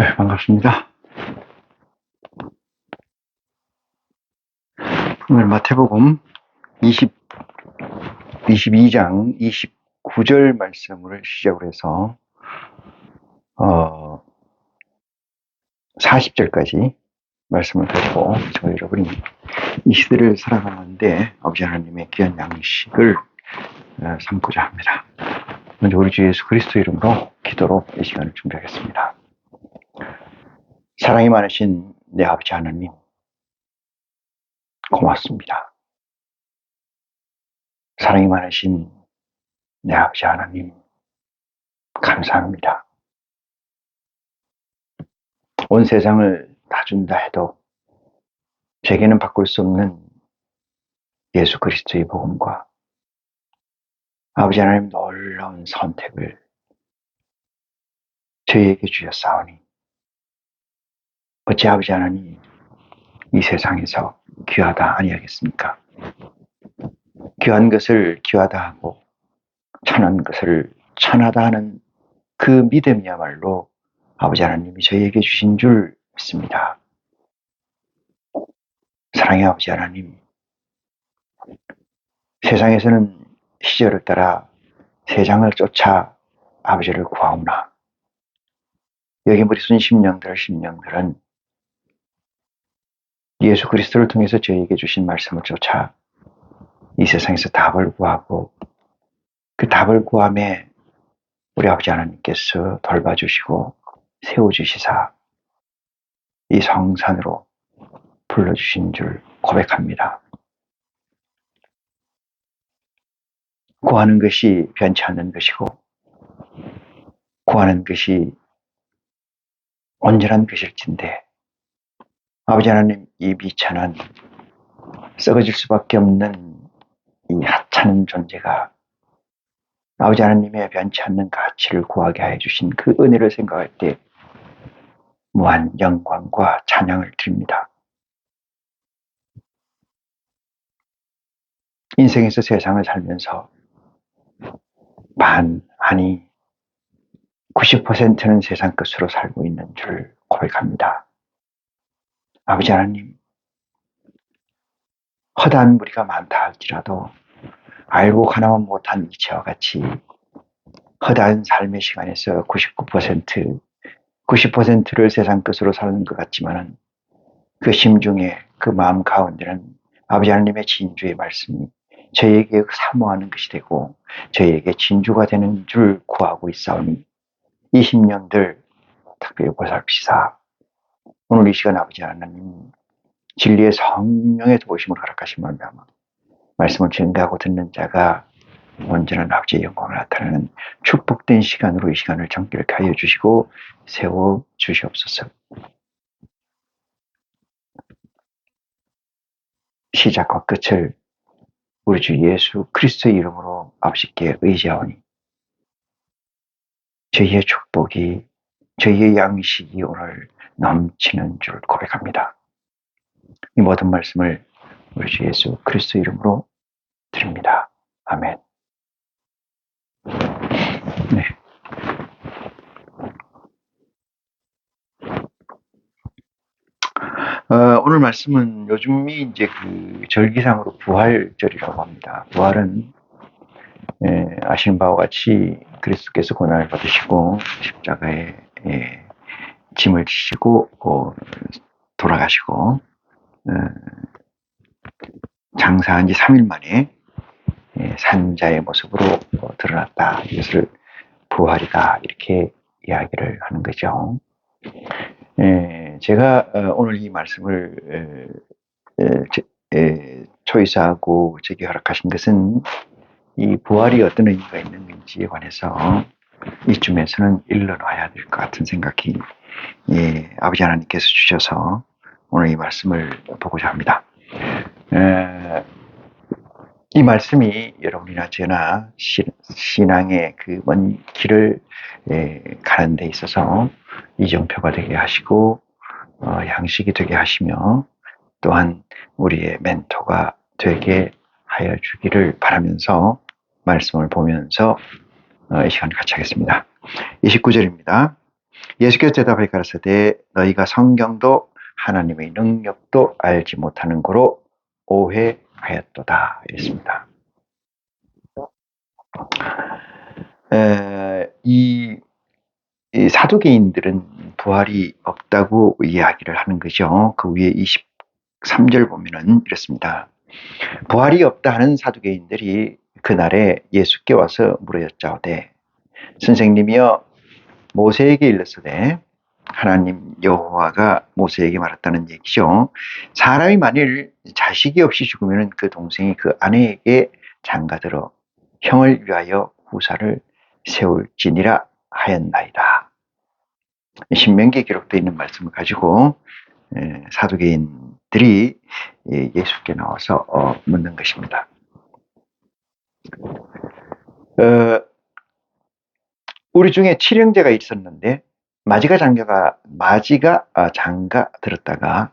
네, 반갑습니다. 오늘 마태복음 22장 29절 말씀을 시작으로 해서 40절까지 말씀을 가지고 저희 여러분이 이 시대를 살아가는데 아버지 하나님의 귀한 양식을 삼고자 합니다. 먼저 우리 주 예수 그리스도 이름으로 기도로 이 시간을 준비하겠습니다. 사랑이 많으신 내 아버지 하나님, 고맙습니다. 사랑이 많으신 내 아버지 하나님, 감사합니다. 온 세상을 다 준다 해도 제게는 바꿀 수 없는 예수 그리스도의 복음과 아버지 하나님 놀라운 선택을 저희에게 주셨사오니 어찌 아버지 하나님 이 세상에서 귀하다 아니하겠습니까? 귀한 것을 귀하다 하고 천한 것을 천하다 하는 그 믿음이야말로 아버지 하나님이 저희에게 주신 줄 믿습니다. 사랑의 아버지 하나님, 세상에서는 시절을 따라 세상을 쫓아 아버지를 구하오나 여기 우리 심령들은 예수 그리스도를 통해서 저희에게 주신 말씀을 쫓아 이 세상에서 답을 구하고 그 답을 구함에 우리 아버지 하나님께서 돌봐주시고 세워주시사 이 성산으로 불러주신 줄 고백합니다. 구하는 것이 변치 않는 것이고 구하는 것이 온전한 것일진데 아버지 하나님 이 비천한 썩어질 수밖에 없는 이 하찮은 존재가 아버지 하나님의 변치 않는 가치를 구하게 해 주신 그 은혜를 생각할 때 무한 영광과 찬양을 드립니다. 인생에서 세상을 살면서 아니 90%는 세상 것으로 살고 있는 줄 고백합니다. 아버지 하나님, 허다한 무리가 많다 할지라도 알고 가나만 못한 이치와 같이 허다한 삶의 시간에서 90%를 세상 것으로 사는 것 같지만은 그 심중에 그 마음 가운데는 아버지 하나님의 진주의 말씀이 저희에게 사모하는 것이 되고 저희에게 진주가 되는 줄 구하고 있사오니 이 심령들 특별히 보살피사 오늘 이 시간 아버지 하나님 진리의 성령의 도우심을 허락하신 말미암아 말씀을 증거하고 듣는 자가 온전한 아버지의 영광을 나타내는 축복된 시간으로 이 시간을 정결케 하여 주시고 세워 주시옵소서. 시작과 끝을 우리 주 예수 그리스도의 이름으로 아버지께 의지하오니 저희의 축복이 저희의 양식이 오늘 넘치는 줄 고백합니다. 이 모든 말씀을 우리 주 예수 그리스도 이름으로 드립니다. 아멘. 네. 오늘 말씀은 요즘이 이제 그 절기상으로 부활절이라고 합니다. 부활은 아시는 바와 같이 그리스도께서 고난을 받으시고 십자가에 짐을 지시고 돌아가시고 장사한 지 3일 만에 산자의 모습으로 드러났다. 이것을 부활이다 이렇게 이야기를 하는 거죠. 제가 오늘 이 말씀을 초이스하고 제게 허락하신 것은 이 부활이 어떤 의미가 있는 건지에 관해서 이쯤에서는 일러놔야 될 것 같은 생각이 아버지 하나님께서 주셔서 오늘 이 말씀을 보고자 합니다. 이 말씀이 여러분이나 저나 신앙의 그 먼 길을 가는 데 있어서 이정표가 되게 하시고 양식이 되게 하시며 또한 우리의 멘토가 되게 하여 주기를 바라면서 말씀을 보면서 이 시간을 같이 하겠습니다. 29절입니다. 예수께서 대답하여 가라사대 너희가 성경도 하나님의 능력도 알지 못하는 거로 오해하였도다 했습니다. 이 사두개인들은 부활이 없다고 이야기를 하는 거죠. 그 위에 23절 보면은 이렇습니다. 부활이 없다 하는 사두개인들이 그날에 예수께 와서 물어 여짜오되 선생님이여 모세에게 일렀으되 하나님 여호와가 모세에게 말했다는 얘기죠. 사람이 만일 자식이 없이 죽으면 그 동생이 그 아내에게 장가들어 형을 위하여 후사를 세울지니라 하였나이다. 신명기에 기록되어 있는 말씀을 가지고 사두개인들이 예수께 나와서 묻는 것입니다. 우리 중에 칠형제가 있었는데 마지가 장가 들었다가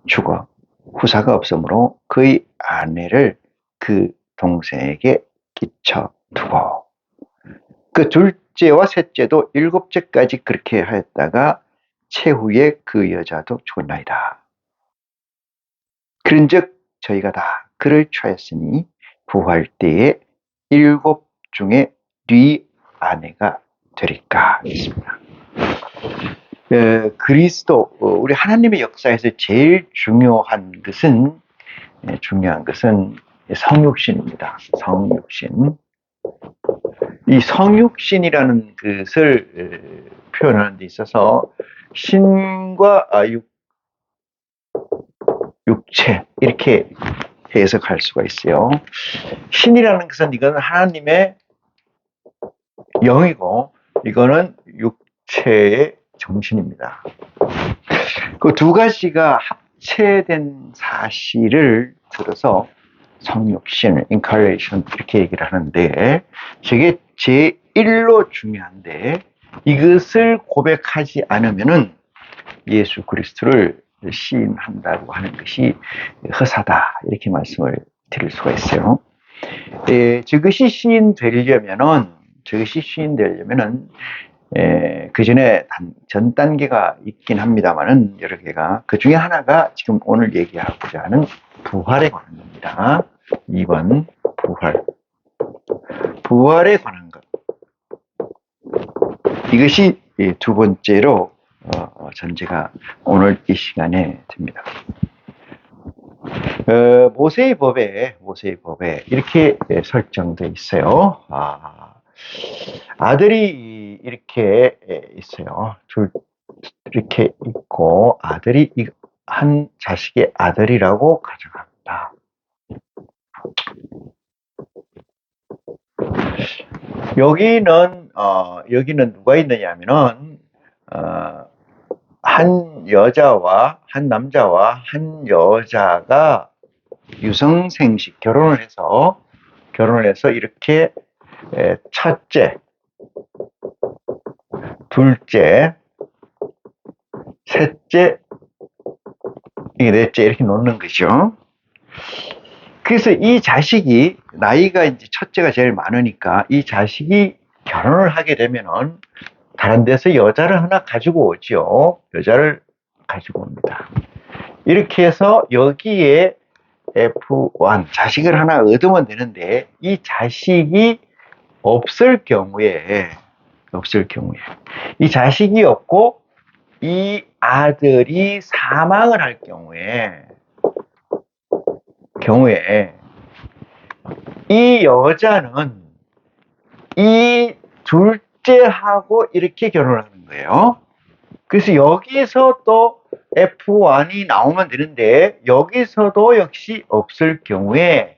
죽어 후사가 없으므로 그의 아내를 그 동생에게 끼쳐두고 그 둘째와 셋째도 일곱째까지 그렇게 하였다가 최후에 그 여자도 죽었나이다. 그런즉 저희가 다 그를 취하였으니 부활 때에 일곱 중에 네 아내가 되리까 했습니다. 그리스도 우리 하나님의 역사에서 제일 중요한 것은 성육신입니다. 성육신. 이 성육신이라는 것을 표현하는 데 있어서 신과 육체 이렇게 해석할 수가 있어요. 신이라는 것은 이거는 하나님의 영이고 이거는 육체의 정신입니다. 그 두 가지가 합체된 사실을 들어서 성육신, 인카레이션 이렇게 얘기를 하는데 저게 제1로 중요한데 이것을 고백하지 않으면은 예수 그리스도를 시인한다고 하는 것이 허사다 이렇게 말씀을 드릴 수가 있어요. 저것이 시인되려면은 그 전에 전 단계가 있긴 합니다만은 여러 개가 그 중에 하나가 지금 오늘 얘기하고자 하는 부활에 관한 겁니다. 2번 부활에 관한 것. 이것이 두 번째로 전제가 오늘 이 시간에 됩니다. 모세의 법에 이렇게 설정되어 있어요. 아들이 이렇게 있어요. 이렇게 있고 아들이 한 자식의 아들이라고 가져갑니다. 여기는 누가 있느냐면은 한 남자와 한 여자가 유성생식 결혼을 해서 이렇게 첫째, 둘째, 셋째, 넷째 이렇게 놓는 거죠. 그래서 이 자식이 나이가 이제 첫째가 제일 많으니까 이 자식이 결혼을 하게 되면은 다른 데서 여자를 하나 가지고 오죠. 여자를 가지고 옵니다. 이렇게 해서 여기에 F1 자식을 하나 얻으면 되는데 이 자식이 없을 경우에 이 자식이 없고 이 아들이 사망을 할 경우에 이 여자는 이 둘째하고 이렇게 결혼을 하는 거예요. 그래서 여기서 또 F1이 나오면 되는데 여기서도 역시 없을 경우에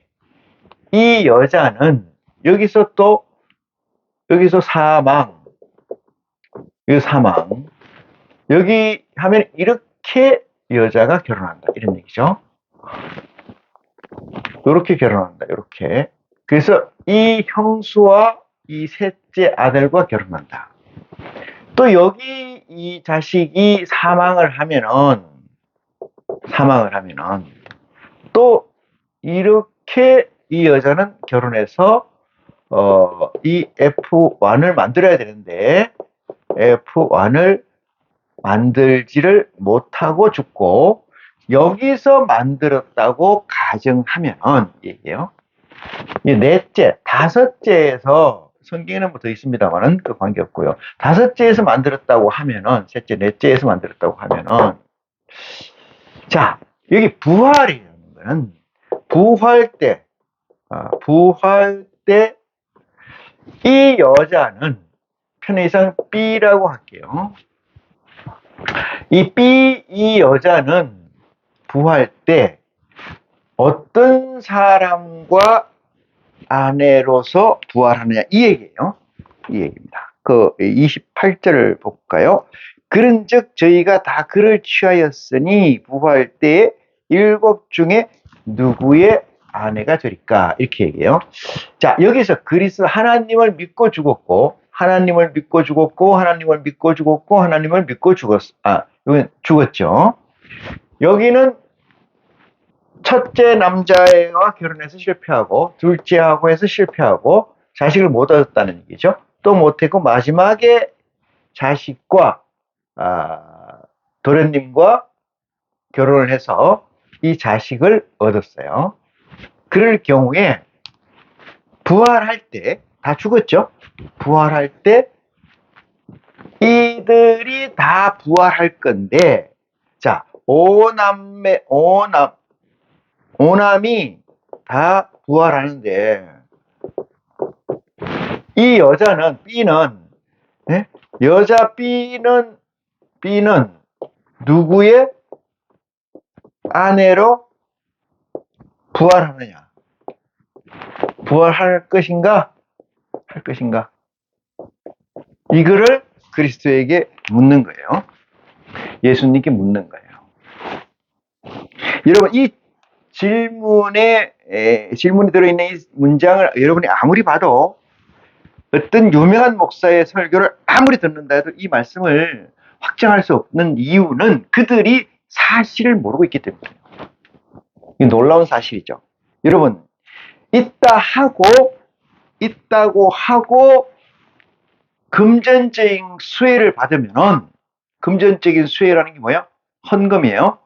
이 여자는 여기서 사망 여기 하면 이렇게 여자가 결혼한다 이런 얘기죠. 이렇게 결혼한다 이렇게. 그래서 이 형수와 이 셋째 아들과 결혼한다. 또 여기 이 자식이 사망을 하면은 또 이렇게 이 여자는 결혼해서 이 F1을 만들어야 되는데 F1을 만들지를 못하고 죽고 여기서 만들었다고 가정하면 얘기해요. 이 넷째, 다섯째에서 성경에는 뭐 더 있습니다만은 그 관계없고요. 다섯째에서 만들었다고 하면은 셋째, 넷째에서 만들었다고 하면은 자 여기 부활이라는 거는 부활 때 이 여자는 편의상 B라고 할게요. 이 여자는 부활 때 어떤 사람과 아내로서 부활하느냐 이 얘기예요. 이 얘기입니다. 그 28절을 볼까요? 그런즉 저희가 다 그를 취하였으니 부활 때에 일곱 중에 누구의 아내가 되리까 이렇게 얘기해요. 자 여기서 그리스도 하나님을 믿고 죽었고 하나님을 믿고 죽었고 하나님을 믿고 죽었고 하나님을 믿고 죽었죠. 여기는 첫째 남자애와 결혼해서 실패하고 둘째하고 해서 실패하고 자식을 못 얻었다는 얘기죠. 또 못했고 마지막에 자식과 도련님과 결혼을 해서 이 자식을 얻었어요. 그럴 경우에 부활할 때 다 죽었죠. 부활할 때 이들이 다 부활할 건데 자 오남이 다 부활하는데 이 여자는 B는 여자 B는 누구의 아내로 부활하느냐? 부활할 것인가? 할 것인가? 이거를 그리스도에게 묻는 거예요. 예수님께 묻는 거예요. 여러분 이 질문이 들어있는 이 문장을 여러분이 아무리 봐도 어떤 유명한 목사의 설교를 아무리 듣는다 해도 이 말씀을 확정할 수 없는 이유는 그들이 사실을 모르고 있기 때문이에요. 이 놀라운 사실이죠. 여러분 있다고 하고 금전적인 수혜를 받으면은 금전적인 수혜라는 게 뭐야? 헌금이에요.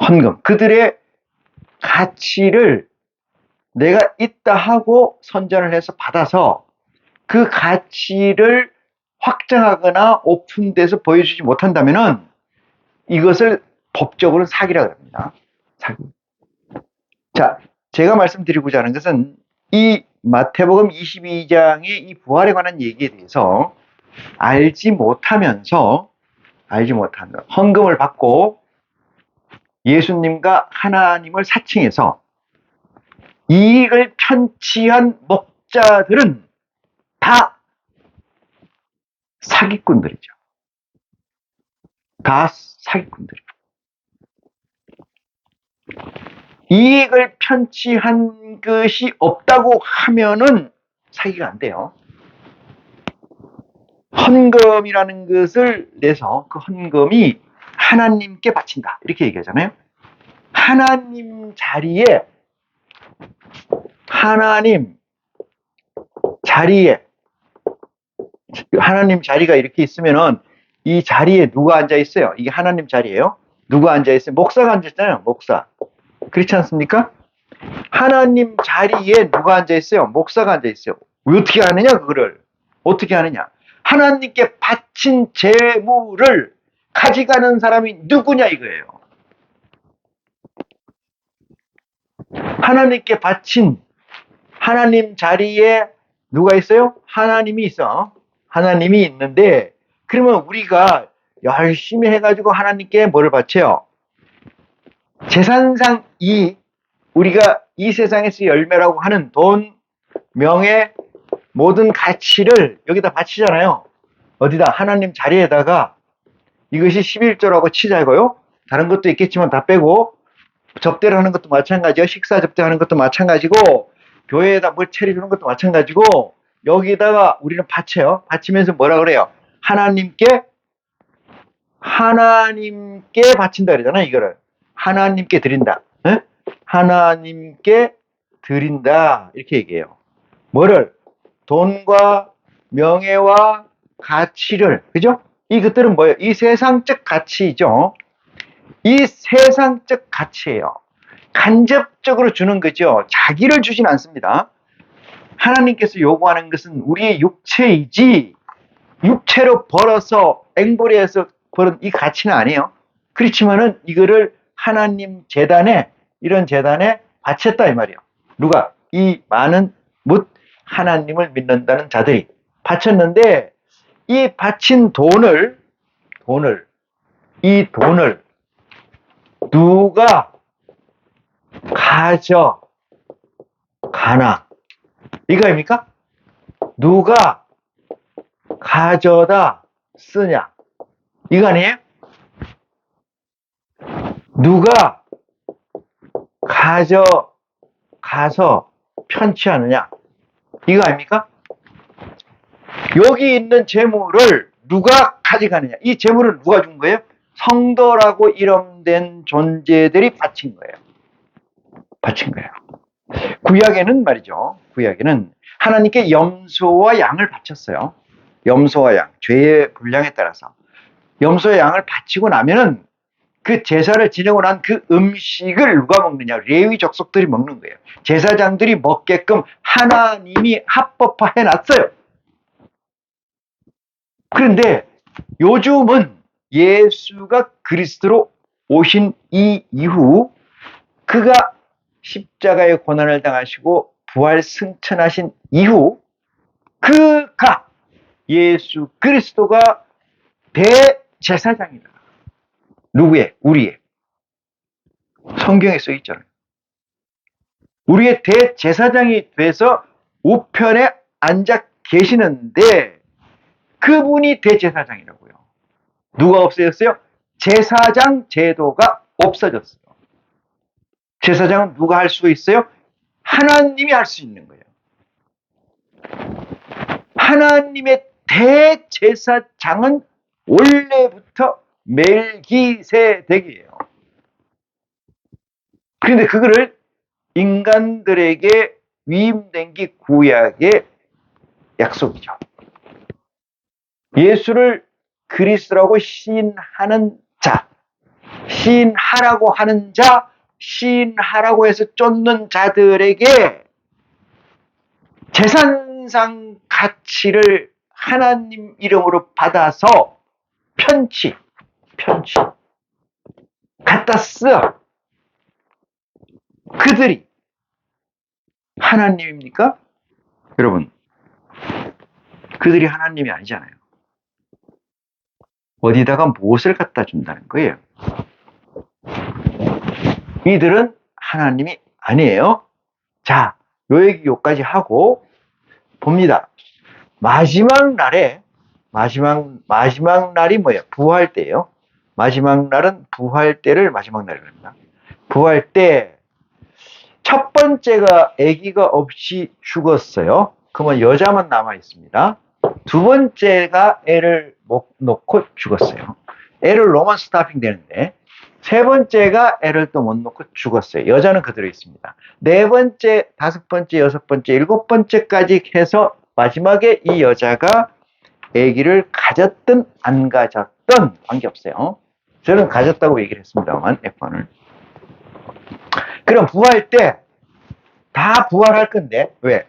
헌금. 그들의 가치를 내가 있다 하고 선전을 해서 받아서 그 가치를 확정하거나 오픈돼서 보여주지 못한다면은 이것을 법적으로 사기라고 합니다. 사기. 자, 제가 말씀드리고자 하는 것은 이 마태복음 22장의 이 부활에 관한 얘기에 대해서 알지 못하면서 헌금을 받고 예수님과 하나님을 사칭해서 이익을 편취한 목자들은 다 사기꾼들이죠. 다 사기꾼들이죠. 이익을 편취한 것이 없다고 하면은 사기가 안 돼요. 헌금이라는 것을 내서 그 헌금이 하나님께 바친다. 이렇게 얘기하잖아요. 하나님 자리가 이렇게 있으면은 이 자리에 누가 앉아 있어요? 이게 하나님 자리예요. 누가 앉아 있어요? 목사가 앉아 있잖아요. 목사. 그렇지 않습니까? 하나님 자리에 누가 앉아 있어요? 목사가 앉아 있어요. 왜 어떻게 하느냐? 그거를 어떻게 하느냐? 하나님께 바친 재물을 가져가는 사람이 누구냐 이거예요. 하나님께 바친 하나님 자리에 누가 있어요? 하나님이 있어. 하나님이 있는데 그러면 우리가 열심히 해가지고 하나님께 뭐를 바쳐요? 재산상 우리가 이 세상에서 열매라고 하는 돈, 명예, 모든 가치를 여기다 바치잖아요. 어디다? 하나님 자리에다가 이것이 11조라고 치자고요. 다른 것도 있겠지만 다 빼고 접대를 하는 것도 마찬가지고 식사 접대하는 것도 마찬가지고 교회에다 뭘 차려주는 것도 마찬가지고 여기다가 우리는 바쳐요. 바치면서 뭐라 그래요? 하나님께 바친다 그러잖아요. 이거를 하나님께 드린다. 에? 하나님께 드린다 이렇게 얘기해요. 뭐를? 돈과 명예와 가치를, 그죠? 이것들은 뭐예요? 이 세상적 가치이죠. 이 세상적 가치예요. 간접적으로 주는 거죠. 자기를 주진 않습니다. 하나님께서 요구하는 것은 우리의 육체이지, 육체로 벌어서 앵벌이해서 벌은 이 가치는 아니에요. 그렇지만은 이거를 하나님 재단에, 이런 재단에 바쳤다 이 말이에요. 누가? 이 많은 묻 하나님을 믿는다는 자들이 바쳤는데, 이 바친 이 돈을 누가 가져가나? 이거 아닙니까? 누가 가져다 쓰냐? 이거 아니에요? 누가 가져가서 편취하느냐? 이거 아닙니까? 여기 있는 재물을 누가 가져가느냐? 이 재물을 누가 준 거예요? 성도라고 이름된 존재들이 바친 거예요. 바친 거예요. 구약에는 말이죠. 구약에는 하나님께 염소와 양을 바쳤어요. 염소와 양, 죄의 분량에 따라서. 염소와 양을 바치고 나면은 그 제사를 지내고 난 그 음식을 누가 먹느냐? 레위 족속들이 먹는 거예요. 제사장들이 먹게끔 하나님이 합법화해 놨어요. 그런데 요즘은 예수가 그리스도로 오신 이 이후 그가 십자가의 고난을 당하시고 부활 승천하신 이후 그가 예수 그리스도가 대제사장이다. 누구의? 우리의. 성경에 써 있잖아요. 우리의 대제사장이 돼서 우편에 앉아 계시는데 그분이 대제사장이라고요. 누가 없어졌어요? 제사장 제도가 없어졌어요. 제사장은 누가 할 수 있어요? 하나님이 할 수 있는 거예요. 하나님의 대제사장은 원래부터 멜기세덱이에요. 그런데 그거를 인간들에게 위임된 게 구약의 약속이죠. 예수를 그리스도라고 시인하는 자, 시인하라고 하는 자, 시인하라고 해서 쫓는 자들에게 재산상 가치를 하나님 이름으로 받아서 편취 갖다 써. 그들이 하나님입니까? 여러분, 그들이 하나님이 아니잖아요. 어디다가 무엇을 갖다 준다는 거예요? 이들은 하나님이 아니에요. 자, 요 얘기 요까지 하고 봅니다. 마지막 날이 뭐예요? 부활 때예요. 마지막 날은 부활 때를 마지막 날이라고 합니다. 부활 때 첫 번째가 아기가 없이 죽었어요. 그러면 여자만 남아 있습니다. 두 번째가 애를 못 놓고 죽었어요. 애를 놓으면 스타핑 되는데 세 번째가 애를 또 못 놓고 죽었어요. 여자는 그대로 있습니다. 네 번째, 다섯 번째, 여섯 번째, 일곱 번째까지 해서 마지막에 이 여자가 아기를 가졌든 안 가졌든 관계없어요. 저는 가졌다고 얘기를 했습니다만 F1을. 그럼 부활 때 다 부활할 건데 왜?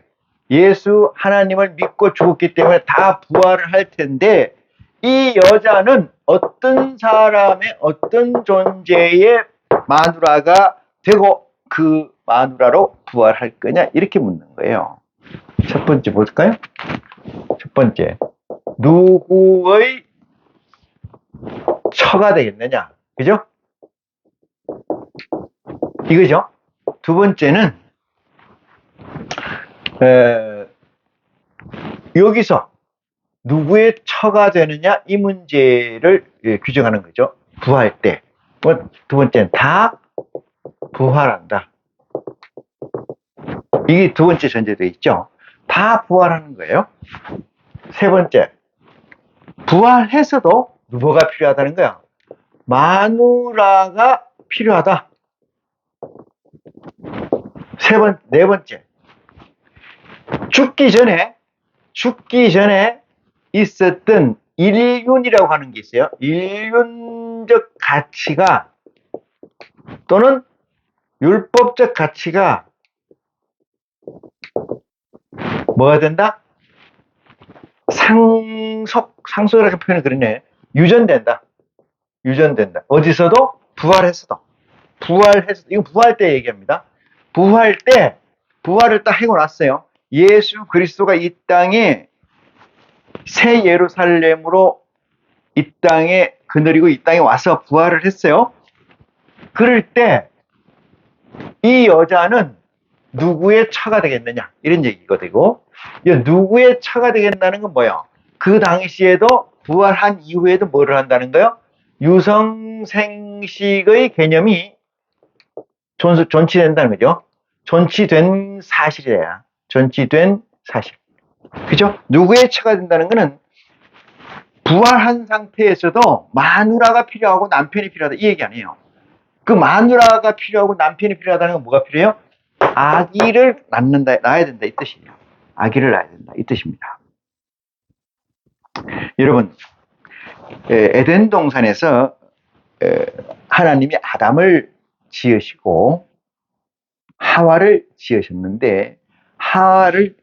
예수 하나님을 믿고 죽었기 때문에 다 부활을 할 텐데 이 여자는 어떤 사람의 어떤 존재의 마누라가 되고 그 마누라로 부활할 거냐 이렇게 묻는 거예요. 첫 번째 볼까요? 첫 번째, 누구의 처가 되겠느냐, 그죠? 이거죠. 두 번째는 여기서 누구의 처가 되느냐 이 문제를 규정하는 거죠. 부활 때. 두 번째는 다 부활한다. 이게 두 번째 전제되어 있죠. 다 부활하는 거예요. 세 번째, 부활해서도 뭐가 필요하다는 거야? 마누라가 필요하다. 네 번째, 죽기 전에 있었던 일륜이라고 하는 게 있어요. 일륜적 가치가 또는 율법적 가치가 뭐가 된다? 상속이라고 표현을 그러네. 유전된다. 어디서도? 부활했어도. 이거 부활 때 얘기합니다. 부활 때, 부활을 딱 하고 났어요. 예수 그리스도가 이 땅에 새 예루살렘으로 이 땅에 그늘이고 이 땅에 와서 부활을 했어요. 그럴 때 이 여자는 누구의 처가 되겠느냐 이런 얘기가 되고, 누구의 처가 되겠다는 건 뭐예요? 그 당시에도 부활한 이후에도 뭐를 한다는 거예요? 유성생식의 개념이 존치된다는 거죠. 존치된 사실이에요. 존치된 사실. 그죠? 누구의 처가 된다는 거는 부활한 상태에서도 마누라가 필요하고 남편이 필요하다 이 얘기 아니에요. 그 마누라가 필요하고 남편이 필요하다는 건 뭐가 필요해요? 아기를 낳아야 된다 이 뜻이에요. 아기를 낳아야 된다 이 뜻입니다. 여러분, 에덴 동산에서 하나님이 아담을 지으시고 하와를 지으셨는데, 하와를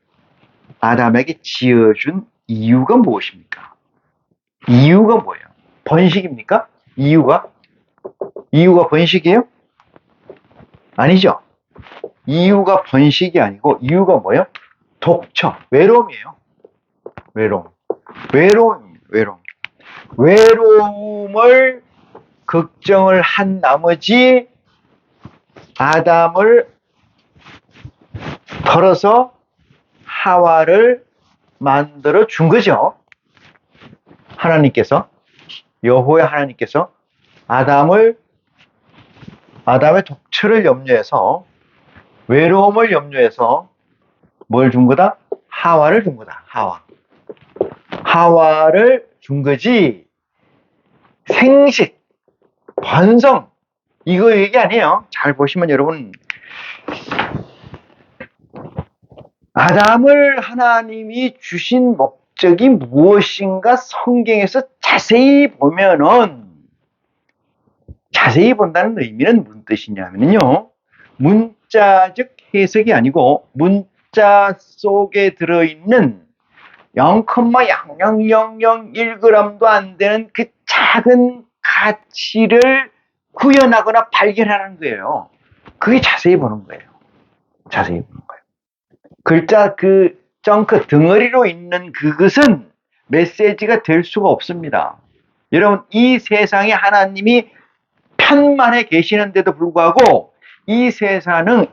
아담에게 지어준 이유가 무엇입니까? 이유가 뭐예요? 번식입니까? 이유가 번식이에요? 아니죠. 이유가 번식이 아니고 이유가 뭐예요? 독처, 외로움이에요. 외로움을 걱정을 한 나머지 아담을 털어서 하와를 만들어 준 거죠. 하나님께서, 여호와 하나님께서 아담의 독처를 염려해서, 외로움을 염려해서 뭘 준 거다? 하와를 준 거다. 하와를 준 거지. 생식, 번성, 이거 얘기 아니에요. 잘 보시면 여러분, 아담을 하나님이 주신 목적이 무엇인가 성경에서 자세히 본다는 의미는 무슨 뜻이냐면요, 문자적 해석이 아니고 문자 속에 들어있는 0,0001g도 안 되는 그 작은 가치를 구현하거나 발견하는 거예요. 그게 자세히 보는 거예요. 글자 그 덩크 덩어리로 있는 그것은 메시지가 될 수가 없습니다. 여러분, 이 세상에 하나님이 편만에 계시는데도 불구하고 이 세상은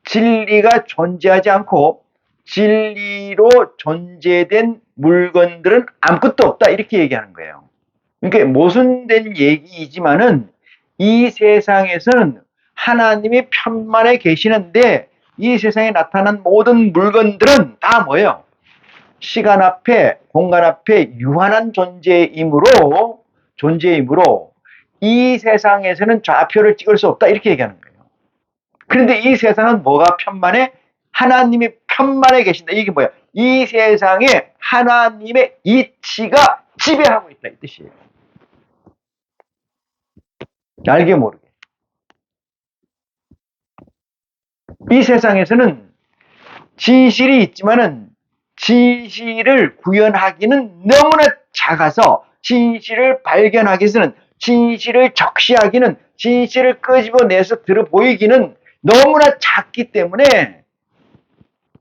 진리가 존재하지 않고 진리로 존재된 물건들은 아무것도 없다 이렇게 얘기하는 거예요. 그러니까 모순된 얘기이지만은 이 세상에서는 하나님이 편만에 계시는데 이 세상에 나타난 모든 물건들은 다 뭐예요? 시간 앞에, 공간 앞에 유한한 존재이므로 이 세상에서는 좌표를 찍을 수 없다 이렇게 얘기하는 거예요. 그런데 이 세상은 뭐가 편만해? 하나님이 편만에 계신다. 이게 뭐야? 이 세상에 하나님의 이치가 지배하고 있다 이 뜻이에요. 알게 모르게. 이 세상에서는 진실이 있지만은 진실을 구현하기는 너무나 작아서, 진실을 발견하기 위해서는, 진실을 적시하기는, 진실을 끄집어내서 들어 보이기는 너무나 작기 때문에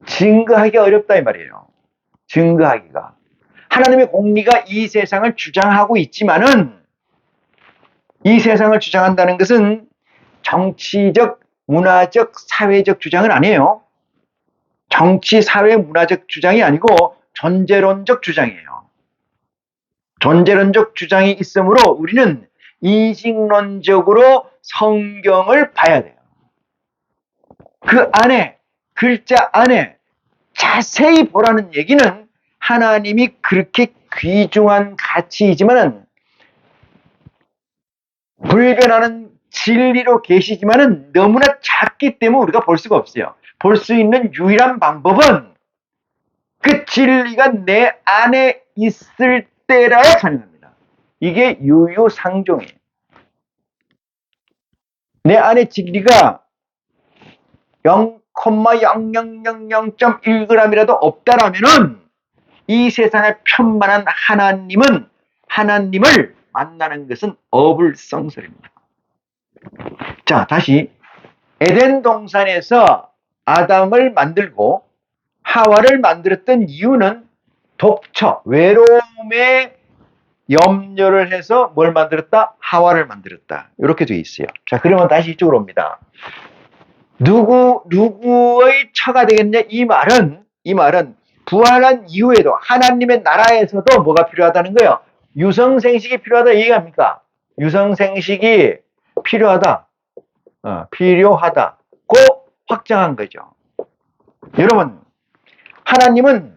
증거하기가 어렵다 이 말이에요. 증거하기가. 하나님의 공리가 이 세상을 주장하고 있지만은, 이 세상을 주장한다는 것은 정치적, 문화적, 사회적 주장은 아니에요. 정치, 사회, 문화적 주장이 아니고 존재론적 주장이에요. 존재론적 주장이 있으므로 우리는 인식론적으로 성경을 봐야 돼요. 그 안에, 글자 안에 자세히 보라는 얘기는 하나님이 그렇게 귀중한 가치이지만은, 불변하는 진리로 계시지만은 너무나 작기 때문에 우리가 볼 수가 없어요. 볼 수 있는 유일한 방법은 그 진리가 내 안에 있을 때라야 가능합니다. 이게 유유상종이에요. 내 안에 진리가 0,0000.1g이라도 없다라면은 이 세상에 편만한 하나님을 만나는 것은 어불성설입니다. 자, 다시 에덴 동산에서 아담을 만들고 하와를 만들었던 이유는 독처, 외로움에 염려를 해서 뭘 만들었다? 하와를 만들었다. 이렇게 되어 있어요. 자, 그러면 다시 이쪽으로 옵니다. 누구의 처가 되겠냐? 이 말은 부활한 이후에도 하나님의 나라에서도 뭐가 필요하다는 거예요? 유성생식이 필요하다 얘기합니까? 유성생식이 필요하다. 필요하다고 확정한 거죠. 여러분, 하나님은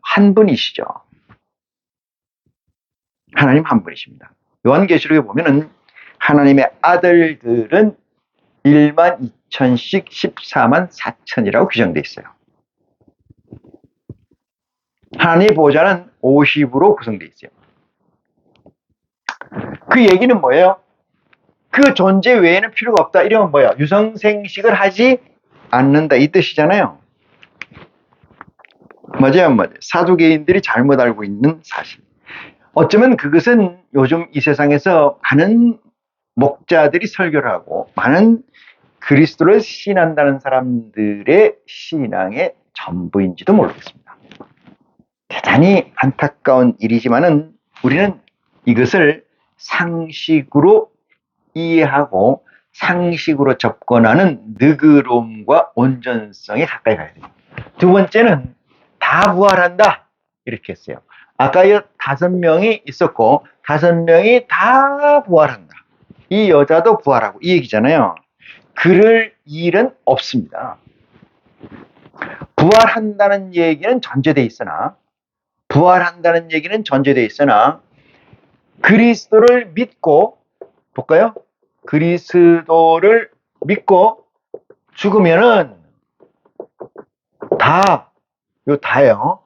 한 분이시죠. 하나님 한 분이십니다. 요한계시록에 보면은 하나님의 아들들은 1만 2천씩 14만 4천이라고 규정되어 있어요. 하나님의 보좌는 50으로 구성되어 있어요. 그 얘기는 뭐예요? 그 존재 외에는 필요가 없다. 이러면 뭐예요? 유성생식을 하지 않는다. 이 뜻이잖아요. 맞아요. 사두개인들이 잘못 알고 있는 사실. 어쩌면 그것은 요즘 이 세상에서 많은 목자들이 설교를 하고 많은 그리스도를 신한다는 사람들의 신앙의 전부인지도 모르겠습니다. 대단히 안타까운 일이지만은 우리는 이것을 상식으로 이해하고 상식으로 접근하는 느그러움과 온전성에 가까이 가야 돼요. 두 번째는 다 부활한다 이렇게 했어요. 아까 5명이 있었고 5명이 다 부활한다. 이 여자도 부활하고 이 얘기잖아요. 그럴 일은 없습니다. 부활한다는 얘기는 전제되어 있으나 그리스도를 믿고 볼까요? 그리스도를 믿고 죽으면은 다예요.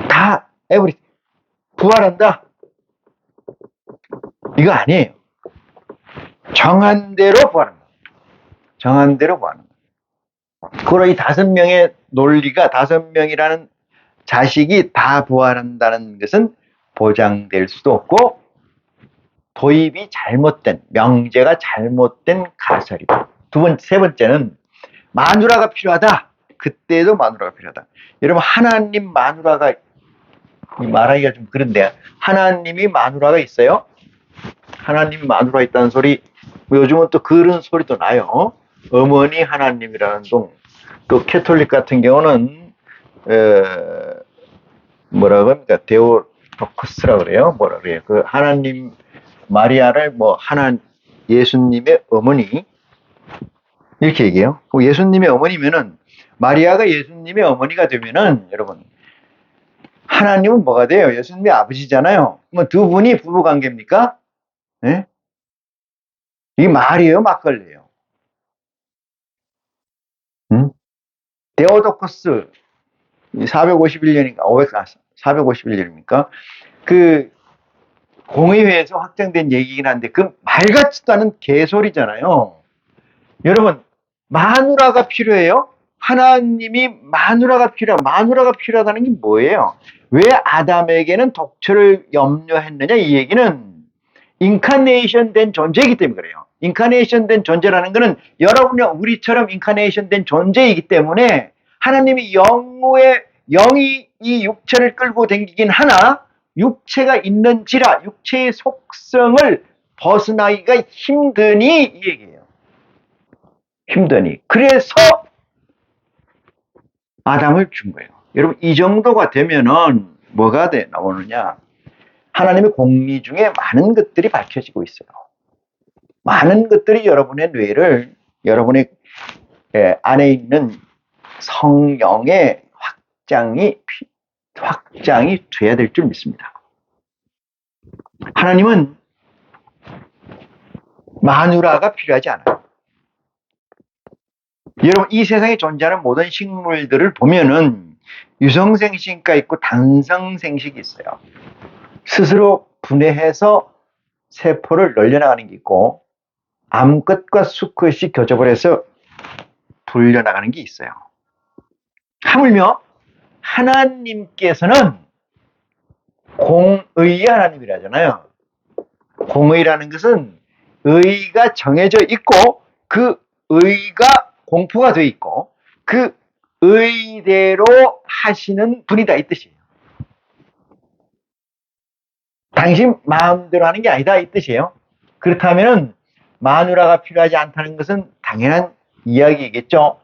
다 에브리 부활한다. 이거 아니에요. 정한 대로 부활한다. 그러나 이 5명의 논리가 5명이라는 자식이 다 부활한다는 것은 보장될 수도 없고 도입이 잘못된 명제가 잘못된 가설이다. 세 번째는 마누라가 필요하다. 그때도 마누라가 필요하다. 여러분 하나님 마누라가 말하기가 좀 그런데 하나님이 마누라가 있어요? 하나님이 마누라 있다는 소리 요즘은 또 그런 소리도 나요. 어머니 하나님이라는 또 캐톨릭 같은 경우는 뭐라고 합니까? 데오토코스라고 그래요. 그 하나님 마리아를 예수님의 어머니 이렇게 얘기해요. 예수님의 어머니면은 마리아가 예수님의 어머니가 되면은 여러분 하나님은 뭐가 돼요? 예수님의 아버지잖아요. 두 분이 부부 관계입니까? 네? 이게 말이에요, 막걸리예요. 데오도코스 451년인가 451년입니까? 그 공의회에서 확정된 얘기긴 한데 그 말 같지도 않은 개소리잖아요. 여러분 마누라가 필요해요? 하나님이 마누라가 필요하다는 게 뭐예요? 왜 아담에게는 독처를 염려했느냐? 이 얘기는 인카네이션 된 존재이기 때문에 그래요. 인카네이션 된 존재라는 것은 여러분이 우리처럼 인카네이션 된 존재이기 때문에 하나님이 영이 이 육체를 끌고 다니긴 하나 육체가 있는지라 육체의 속성을 벗어나기가 힘드니 이 얘기예요. 힘드니. 그래서 아담을 준 거예요. 여러분 이 정도가 되면은 뭐가 나오느냐? 하나님의 공리 중에 많은 것들이 밝혀지고 있어요. 많은 것들이 여러분의 뇌를 여러분의 안에 있는 성령의 확장이 돼야 될 줄 믿습니다. 하나님은 마누라가 필요하지 않아요. 여러분, 이 세상에 존재하는 모든 식물들을 보면은 유성생식과 있고 단성생식이 있어요. 스스로 분해해서 세포를 늘려나가는 게 있고, 암끝과 수끝이 교접을 해서 불려나가는 게 있어요. 하물며 하나님께서는 공의의 하나님이라잖아요. 공의라는 것은 의가 정해져 있고 그 의가 공포가 되어 있고 그 의대로 하시는 분이다, 이 뜻이에요. 당신 마음대로 하는 게 아니다, 이 뜻이에요. 그렇다면 마누라가 필요하지 않다는 것은 당연한 이야기겠죠.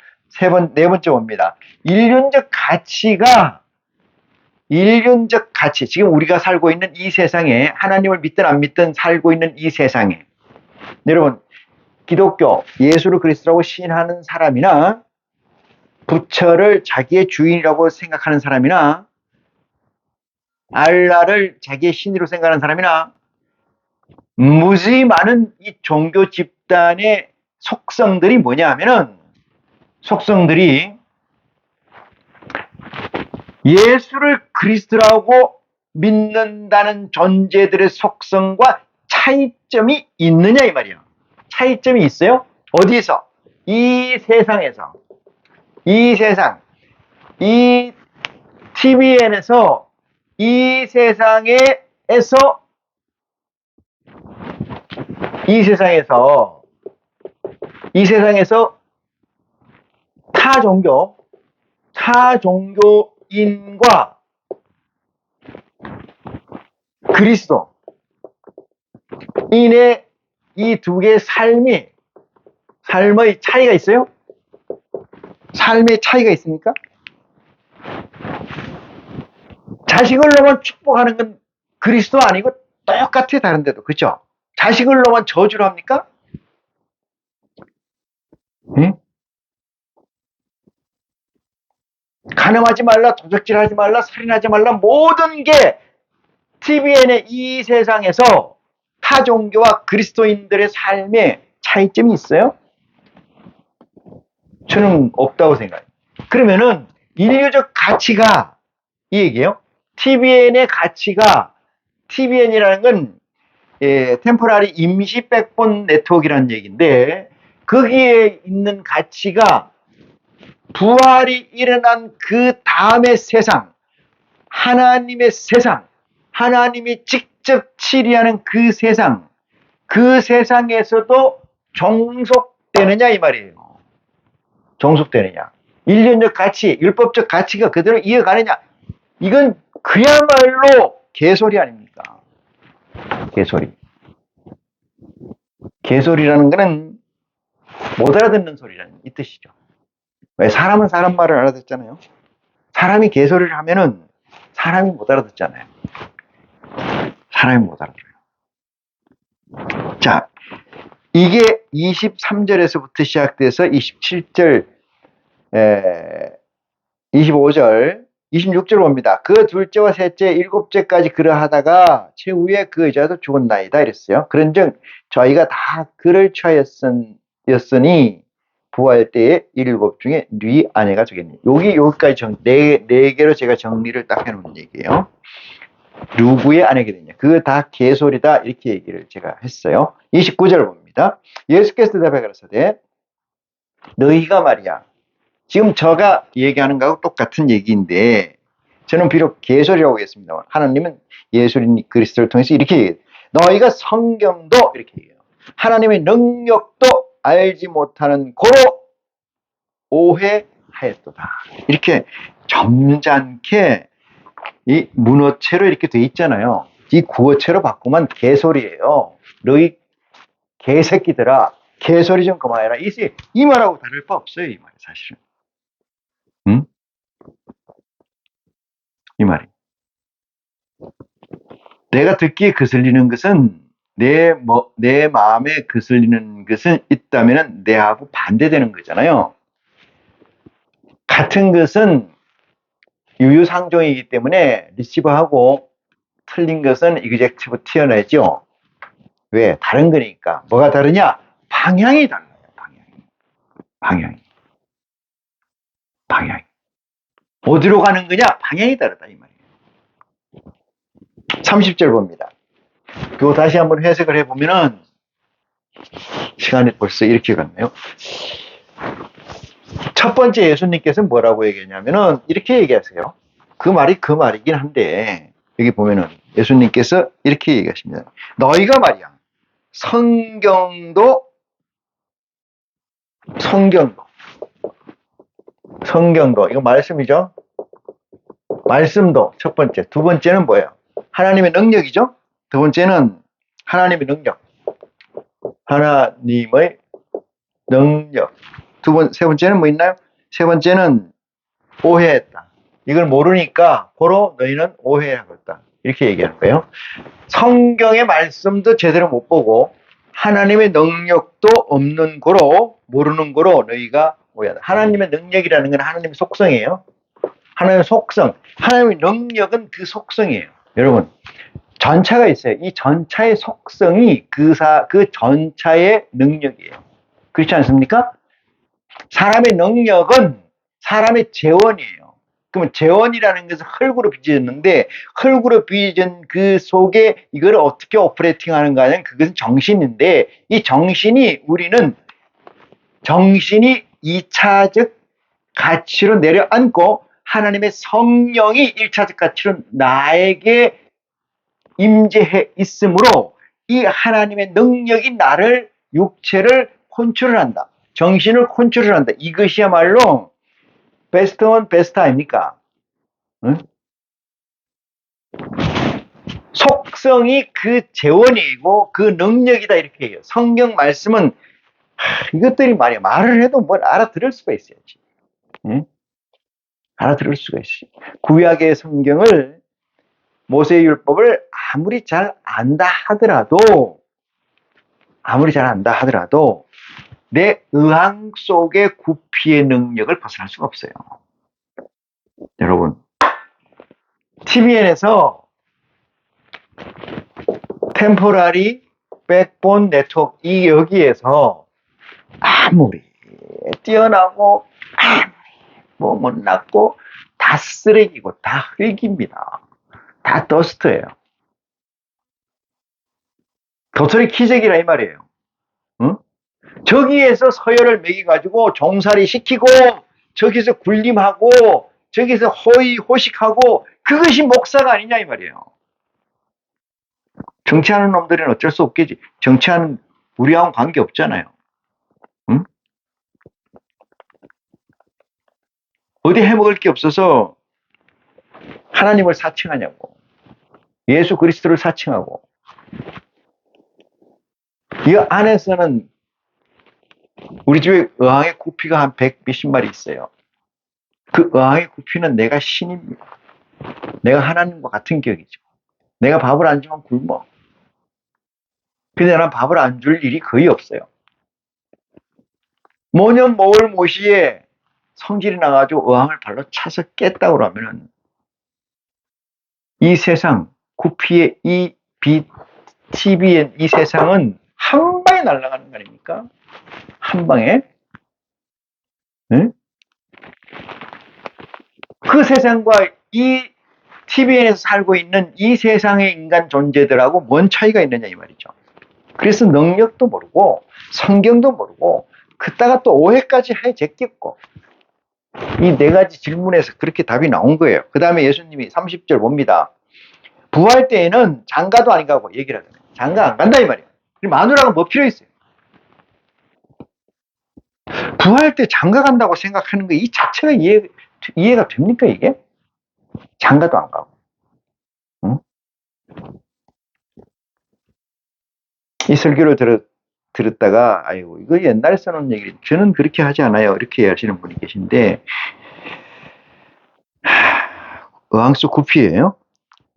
네 번째 봅니다. 인륜적 가치, 지금 우리가 살고 있는 이 세상에, 하나님을 믿든 안 믿든 살고 있는 이 세상에, 여러분, 기독교, 예수를 그리스도라고 신하는 사람이나 부처를 자기의 주인이라고 생각하는 사람이나 알라를 자기의 신으로 생각하는 사람이나 무지 많은 이 종교 집단의 속성들이 뭐냐 하면은, 속성들이 예수를 그리스도라고 믿는다는 존재들의 속성과 차이점이 있느냐 이 말이야. 차이점이 있어요? 어디서? 이 세상에서. 이 세상. 이 TVN에서 이 세상에서 타종교인과 그리스도인의 이 두 개의 삶의 차이가 있어요? 삶의 차이가 있습니까? 자식을 놓으면 축복하는 건 그리스도 아니고 똑같아, 다른데도. 그렇죠? 자식을 놓으면 저주를 합니까? 응? 간음하지 말라, 도적질하지 말라, 살인하지 말라, 모든 게 TVN의 이 세상에서 타종교와 그리스도인들의 삶에 차이점이 있어요? 저는 없다고 생각해요. 그러면은 인류적 가치가 이 얘기예요. TVN의 가치가, TVN이라는 건 템포라리 임시 백본 네트워크라는 얘기인데, 거기에 있는 가치가 부활이 일어난 그 다음의 세상, 하나님의 세상, 하나님이 직접 치리하는 그 세상, 그 세상에서도 종속되느냐 이 말이에요. 종속되느냐. 인륜적 가치, 율법적 가치가 그대로 이어가느냐. 이건 그야말로 개소리 아닙니까? 개소리. 개소리라는 거는 못 알아듣는 소리라는 이 뜻이죠. 왜? 사람은 사람 말을 알아듣잖아요. 사람이 개소리를 하면은 사람이 못 알아듣잖아요. 사람이 못 알아들어요. 자, 이게 23절에서부터 시작돼서 27절, 25절, 26절 봅니다. 그 둘째와 셋째, 일곱째까지 그러하다가 최후에 그 여자도 죽었나이다 이랬어요. 그런즉 저희가 다 그를 취하였으니 부활 때에 일곱 중에 네 아내가 죽겠니. 여기까지 네 개로 제가 정리를 딱 해놓은 얘기예요. 누구의 아내가 되냐. 그거 다 개소리다, 이렇게 얘기를 제가 했어요. 29절 봅니다. 예수께서 대답해 가라사대 너희가 말이야. 지금 제가 얘기하는 거하고 똑같은 얘기인데, 저는 비록 개소리라고 하겠습니다만 하나님은 예수님 그리스도를 통해서 이렇게 얘기해요. 너희가 성경도 이렇게 얘기해요. 하나님의 능력도 알지 못하는 고로 오해하였도다. 이렇게 점잖게 이 문어체로 이렇게 돼 있잖아요. 이 구어체로 바꾸면 개소리예요. 너희 개새끼들아, 개소리 좀 그만해라. 이 말하고 다를 바 없어요, 이 말이 사실은. 응? 이 말이. 내가 듣기에 거슬리는 것은, 내 마음에 거슬리는 것은 있다면 내하고 반대되는 거잖아요. 같은 것은 유유상종이기 때문에 리시버하고 틀린 것은 이그젝티브 튀어내죠. 왜? 다른 거니까. 뭐가 다르냐? 방향이 달라요. 방향이. 방향이. 어디로 가는 거냐? 방향이 다르다 이 말이에요. 30절 봅니다. 그거 다시 한번 해석을 해보면은 시간이 벌써 이렇게 갔네요. 첫 번째 예수님께서 뭐라고 얘기했냐면은 이렇게 얘기하세요. 그 말이 그 말이긴 한데 여기 보면은 예수님께서 이렇게 얘기하십니다. 너희가 말이야 성경도 이거 말씀이죠. 말씀도 첫 번째. 두 번째는 뭐예요? 하나님의 능력이죠. 두 번째는 하나님의 능력. 하나님의 능력. 세 번째는 뭐 있나요? 세 번째는 오해했다. 이걸 모르니까 고로 너희는 오해하고 있다. 이렇게 얘기하는 거예요. 성경의 말씀도 제대로 못 보고 하나님의 능력도 없는 고로 모르는 고로 너희가 오해한다. 하나님의 능력이라는 건 하나님의 속성이에요. 하나님의 속성. 하나님의 능력은 그 속성이에요. 여러분 전차가 있어요. 이 전차의 속성이 그 전차의 능력이에요. 그렇지 않습니까? 사람의 능력은 사람의 재원이에요. 그러면 재원이라는 것은 흙으로 빚어졌는데 흙으로 빚어진 그 속에 이걸 어떻게 오퍼레이팅 하는가 하는 그것은 정신인데 이 정신이 우리는 정신이 2차적 가치로 내려앉고 하나님의 성령이 1차적 가치로 나에게 임재해 있으므로 이 하나님의 능력이 나를 육체를 컨트롤한다. 정신을 컨트롤한다. 이것이야말로 베스트 원 베스트 아닙니까? 응? 속성이 그 재원이고 그 능력이다 이렇게 해요. 성경 말씀은 이것들이 말이야. 말을 해도 뭘 알아들을 수가 있어야지. 응? 알아들을 수가 있어. 구약의 성경을 모세율법을 아무리 잘 안다 하더라도 내 의학 속의 구피의 능력을 벗어날 수가 없어요. 여러분 TVN에서 템포라리 백본 네트워크 이 여기에서 아무리 뛰어나고 아무리 뭐 못났고 다 쓰레기고 다 흙입니다. 다 더스트예요. 도토리 키재기라 이 말이에요. 응? 저기에서 서열을 매겨가지고 종살이 시키고 저기서 군림하고 저기서 호의호식하고 그것이 목사가 아니냐 이 말이에요. 정치하는 놈들은 어쩔 수 없겠지. 정치하는 우리하고는 관계없잖아요. 응? 어디 해먹을 게 없어서 하나님을 사칭하냐고. 예수 그리스도를 사칭하고. 이 안에서는 우리 집에 어항의 구피가 한 100몇십 마리 있어요. 그 어항의 구피는 내가 신입니다. 내가 하나님과 같은 격이죠. 내가 밥을 안 주면 굶어. 근데 나는 밥을 안 줄 일이 거의 없어요. 모년 모월 모시에 성질이 나가지고 어항을 발로 차서 깼다고 그러면은 이 세상, 구피의 이 TVN 이 세상은 한 방에 날아가는 거 아닙니까? 한 방에. 응? 그 세상과 이 TVN에서 살고 있는 이 세상의 인간 존재들하고 뭔 차이가 있느냐 이 말이죠. 그래서 능력도 모르고 성경도 모르고 그따가 또 오해까지 해 제꼈고 이 네 가지 질문에서 그렇게 답이 나온 거예요. 그 다음에 예수님이 30절 봅니다. 부활 때에는 장가도 안 가고 얘기를 하잖아요. 장가 안 간다 이 말이에요. 마누라가 뭐 필요 있어요? 부활 때 장가 간다고 생각하는 거 이 자체가 이해가 됩니까 이게? 장가도 안 가고. 응? 이 설교를 들었다가 아이고 이거 옛날에 써놓은 얘기 저는 그렇게 하지 않아요 이렇게 하시는 분이 계신데 어항수 구피예요.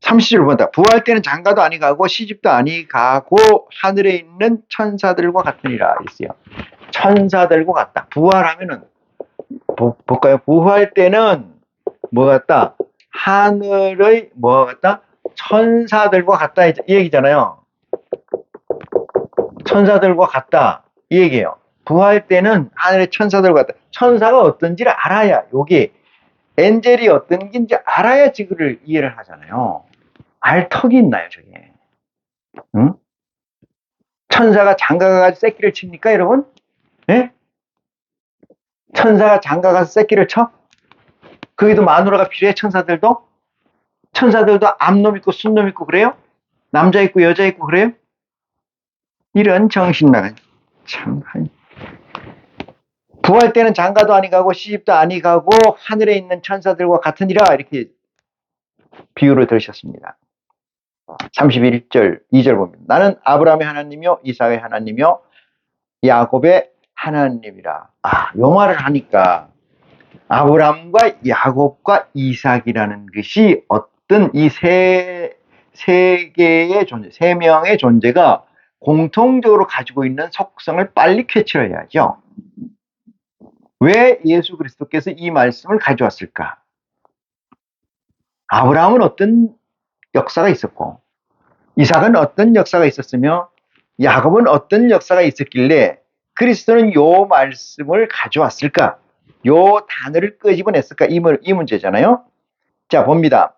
30절 본다. 부활 때는 장가도 아니 가고 시집도 아니 가고 하늘에 있는 천사들과 같으니라 있어요. 천사들과 같다. 부활하면은 볼까요? 부활 때는 뭐 같다? 하늘의 뭐 같다? 천사들과 같다 이 얘기잖아요. 천사들과 같다 이 얘기예요. 부활 때는 하늘의 천사들과 같다. 천사가 어떤지를 알아야, 요게 엔젤이 어떤 긴지 알아야 지구를 이해를 하잖아요. 알 턱이 있나요, 저게? 응? 천사가 장가가 가서 새끼를 칩니까, 여러분? 예? 천사가 장가 가서 새끼를 쳐? 거기도 마누라가 필요해, 천사들도? 천사들도 암놈 있고 순놈 있고 그래요? 남자 있고 여자 있고 그래요? 이런 정신나간, 참. 부활 때는 장가도 아니 가고 시집도 아니 가고 하늘에 있는 천사들과 같으니라, 이렇게 비유를 들으셨습니다. 31절, 2절 봅니다. 나는 아브라함의 하나님이요, 이삭의 하나님이요, 야곱의 하나님이라. 요 말을 하니까 아브라함과 야곱과 이삭이라는 것이 어떤 이 세 개의 존재, 세 명의 존재가 공통적으로 가지고 있는 속성을 빨리 캐치를 해야죠. 왜 예수 그리스도께서 이 말씀을 가져왔을까? 아브라함은 어떤 역사가 있었고, 이삭은 어떤 역사가 있었으며, 야곱은 어떤 역사가 있었길래 그리스도는 요 말씀을 가져왔을까? 요 단어를 끄집어냈을까? 이 문제잖아요. 자, 봅니다.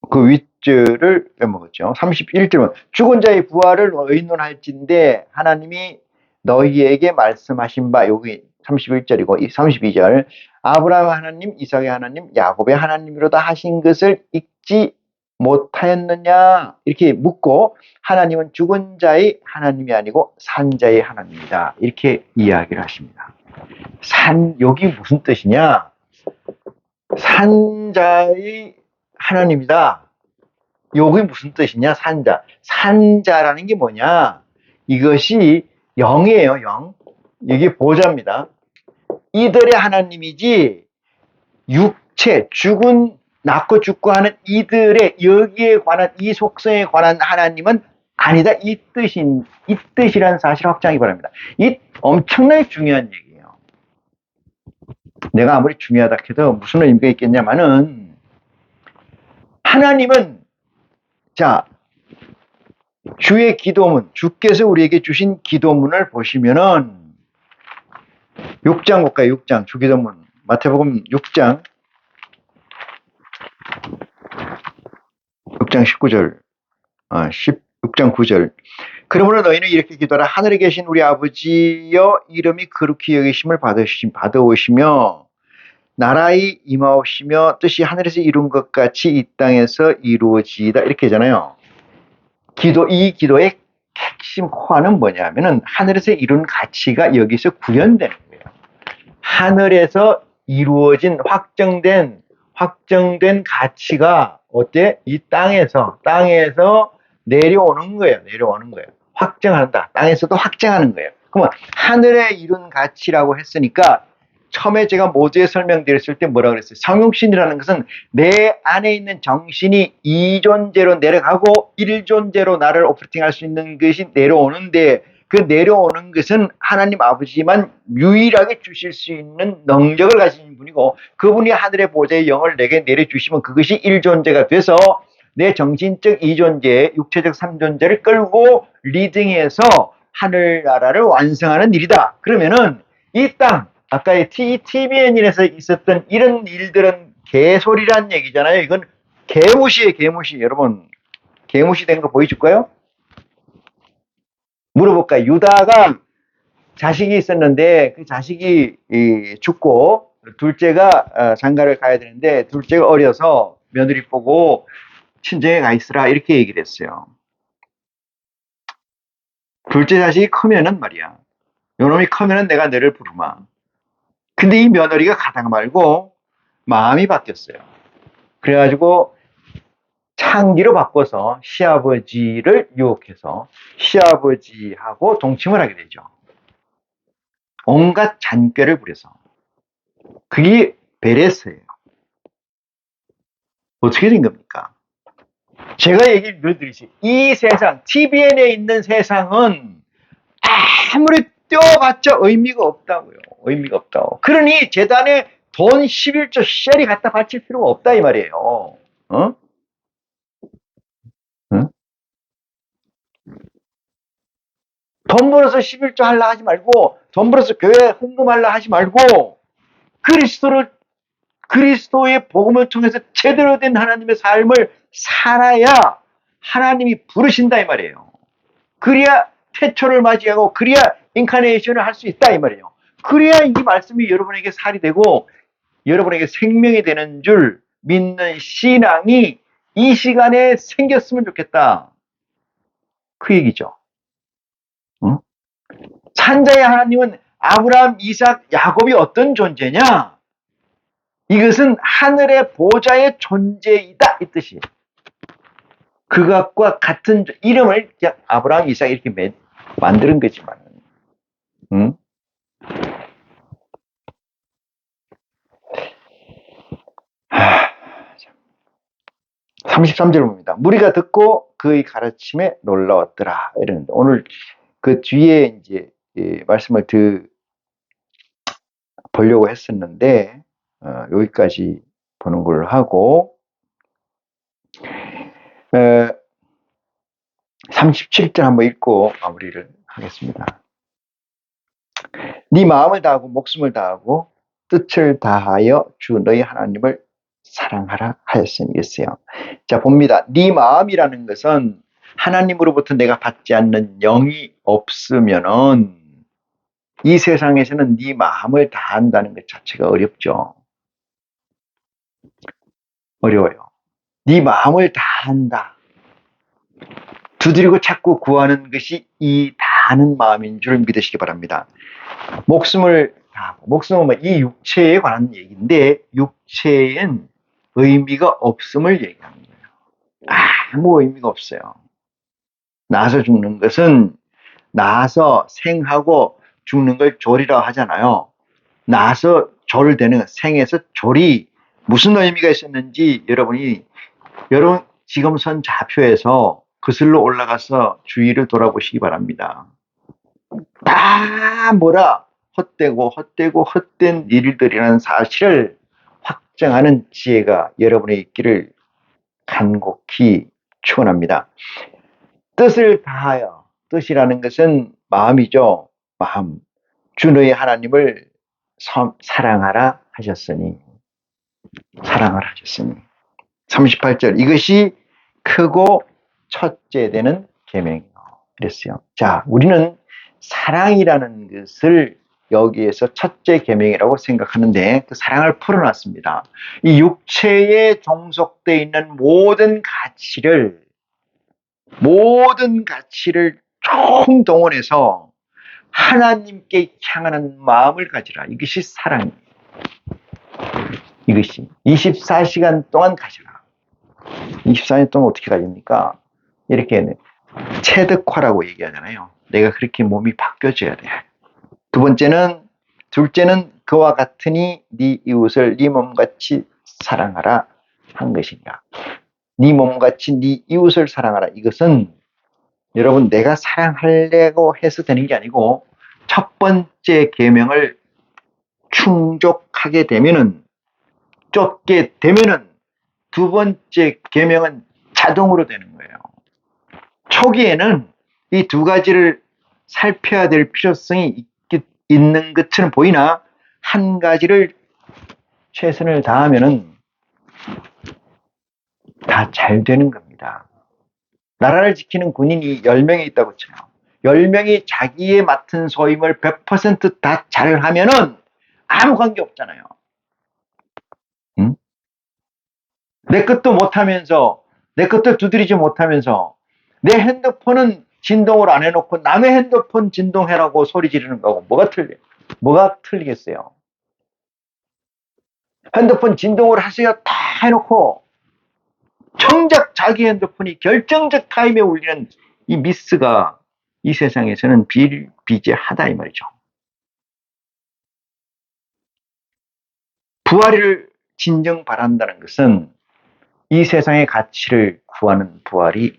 그 윗절을 빼먹었죠. 31절은 죽은 자의 부활을 의논할진대 하나님이 너희에게 말씀하신 바, 여기 31절이고 32절, 아브라함 하나님, 이삭의 하나님, 야곱의 하나님으로다 하신 것을 읽지 못하였느냐, 이렇게 묻고, 하나님은 죽은 자의 하나님이 아니고 산 자의 하나님이다, 이렇게 이야기를 하십니다. 여기 무슨 뜻이냐? 산자의 하나님이다. 요게 무슨 뜻이냐? 산자. 산자라는 게 뭐냐? 이것이 영이에요, 영. 이게 보좌입니다. 이들의 하나님이지, 육체, 낳고 죽고 하는 이들의, 여기에 관한, 이 속성에 관한 하나님은 아니다. 이 뜻이라는 사실 확장이 바랍니다. 이 엄청나게 중요한 얘기예요. 내가 아무리 중요하다 해도 무슨 의미가 있겠냐면은, 하나님은, 자, 주의 기도문, 주께서 우리에게 주신 기도문을 보시면은 6장 볼까요? 6장 주기도문, 마태복음 6장 19절, 6장 9절. 그러므로 너희는 이렇게 기도하라. 하늘에 계신 우리 아버지여, 이름이 거룩히 여기심을 받아오시며 나라의 임하오시며 뜻이 하늘에서 이룬 것 같이 이 땅에서 이루어지이다, 이렇게 하잖아요. 이 기도의 핵심 코어는 뭐냐면은 하늘에서 이룬 가치가 여기서 구현되는 거예요. 하늘에서 이루어진 확정된 가치가 어때? 이 땅에서 내려오는 거예요. 확정한다. 땅에서도 확정하는 거예요. 그러면 하늘에 이룬 가치라고 했으니까, 처음에 제가 모두에 설명드렸을 때 뭐라 그랬어요? 성육신이라는 것은 내 안에 있는 정신이 이존재로 내려가고 일존재로 나를 오퍼레이팅할 수 있는 것이 내려오는데, 그 내려오는 것은 하나님 아버지만 유일하게 주실 수 있는 능력을 가진 분이고, 그분이 하늘의 보좌의 영을 내게 내려주시면 그것이 일존재가 돼서 내 정신적 이존재, 육체적 삼존재를 끌고 리딩해서 하늘나라를 완성하는 일이다. 그러면은 이 땅, 아까 TVN에서 있었던 이런 일들은 개소리란 얘기잖아요. 이건 개무시예요, 개무시. 여러분, 개무시 된 거 보여줄까요? 물어볼까요? 유다가 자식이 있었는데 그 자식이 죽고 둘째가 장가를 가야 되는데, 둘째가 어려서 며느리 보고 친정에 가 있으라, 이렇게 얘기를 했어요. 둘째 자식이 크면은 말이야, 요놈이 크면은 내가 너를 부르마. 근데 이 며느리가 가다가 말고 마음이 바뀌었어요. 그래가지고 창기로 바꿔서 시아버지를 유혹해서 시아버지하고 동침을 하게 되죠. 온갖 잔꾀를 부려서. 그게 베레스예요. 어떻게 된 겁니까? 제가 얘기를 늘 드리지, 이 세상, TVN에 있는 세상은 아무리 떼어봤자 의미가 없다고요. 의미가 없다고. 그러니 재단에 돈 11조 셀이 갖다 바칠 필요가 없다 이 말이에요. 어? 응? 돈 벌어서 11조 하려 하지 말고, 돈 벌어서 교회 헌금하려 하지 말고, 그리스도의 복음을 통해서 제대로 된 하나님의 삶을 살아야 하나님이 부르신다 이 말이에요. 그래야 태초를 맞이하고, 그래야 인카네이션을 할 수 있다 이 말이에요. 그래야 이 말씀이 여러분에게 살이 되고 여러분에게 생명이 되는 줄 믿는 신앙이 이 시간에 생겼으면 좋겠다. 그 얘기죠. 응? 산자의 하나님은 아브라함, 이삭, 야곱이 어떤 존재냐? 이것은 하늘의 보좌의 존재이다 이 뜻이에요. 그것과 같은 이름을 아브라함, 이삭 이렇게 만드는 거지만, 응? 33절 봅니다. 무리가 듣고 그의 가르침에 놀라웠더라. 이러는데 오늘 그 뒤에 이제 말씀을 보려고 했었는데 여기까지 보는 걸 하고 37절 한번 읽고 마무리를 하겠습니다. 네 마음을 다하고 목숨을 다하고 뜻을 다하여 주 너희 하나님을 사랑하라 하였으니 있어요. 자 봅니다. 네 마음이라는 것은 하나님으로부터 내가 받지 않는 영이 없으면은 이 세상에서는 네 마음을 다한다는 것 자체가 어렵죠. 어려워요. 네 마음을 다한다. 두드리고 찾고 구하는 것이 이 다하는 마음인 줄 믿으시기 바랍니다. 목숨을 다하고, 목숨은 이 육체에 관한 얘기인데 육체엔 의미가 없음을 얘기하는 거예요. 아무 의미가 없어요. 나서 죽는 것은 나서 생하고 죽는 걸 졸이라 하잖아요. 나서 졸되는 생에서 졸이 무슨 의미가 있었는지 여러분 지금 선 좌표에서 거슬러 올라가서 주위를 돌아보시기 바랍니다. 다 뭐라 헛된 일들이라는 사실을 확정하는 지혜가 여러분의 있기를 간곡히 축원합니다. 뜻을 다하여, 뜻이라는 것은 마음이죠. 마음. 주 너희 하나님을 사랑하라 하셨으니 38절 이것이 크고 첫째 되는 계명이요. 그랬어요. 자, 우리는 사랑이라는 것을 여기에서 첫째 계명이라고 생각하는데 그 사랑을 풀어놨습니다. 이 육체에 종속되어 있는 모든 가치를 총동원해서 하나님께 향하는 마음을 가지라. 이것이 사랑이에요. 이것이 24시간 동안 가지라. 24시간 동안 어떻게 가집니까? 이렇게 체득화라고 얘기하잖아요. 내가 그렇게 몸이 바뀌어져야 돼. 둘째는 그와 같으니 네 이웃을 네 몸같이 사랑하라 한 것이니라. 네 몸같이 네 이웃을 사랑하라. 이것은 여러분 내가 사랑하려고 해서 되는 게 아니고 첫 번째 계명을 충족하게 되면은 쫓게 되면은 두 번째 계명은 자동으로 되는 거예요. 초기에는 이 두 가지를 살펴야 될 필요성이 있는 것처럼 보이나 한 가지를 최선을 다하면은 다 잘 되는 겁니다. 나라를 지키는 군인이 10명이 있다고 쳐요. 10명이 자기의 맡은 소임을 100%다 잘하면은 아무 관계 없잖아요. 응? 내 것도 못하면서, 내 것도 두드리지 못하면서 내 핸드폰은 진동을 안 해놓고 남의 핸드폰 진동해라고 소리 지르는 거하고 뭐가 틀리겠어요? 핸드폰 진동을 하세요 다 해놓고 정작 자기 핸드폰이 결정적 타임에 울리는 이 미스가 이 세상에서는 비일비재하다 이 말이죠. 부활을 진정 바란다는 것은 이 세상의 가치를 구하는 부활이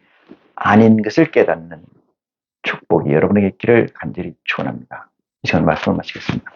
아닌 것을 깨닫는 축복이 여러분에게 있기를 간절히 축원합니다. 이 시간 말씀을 마치겠습니다.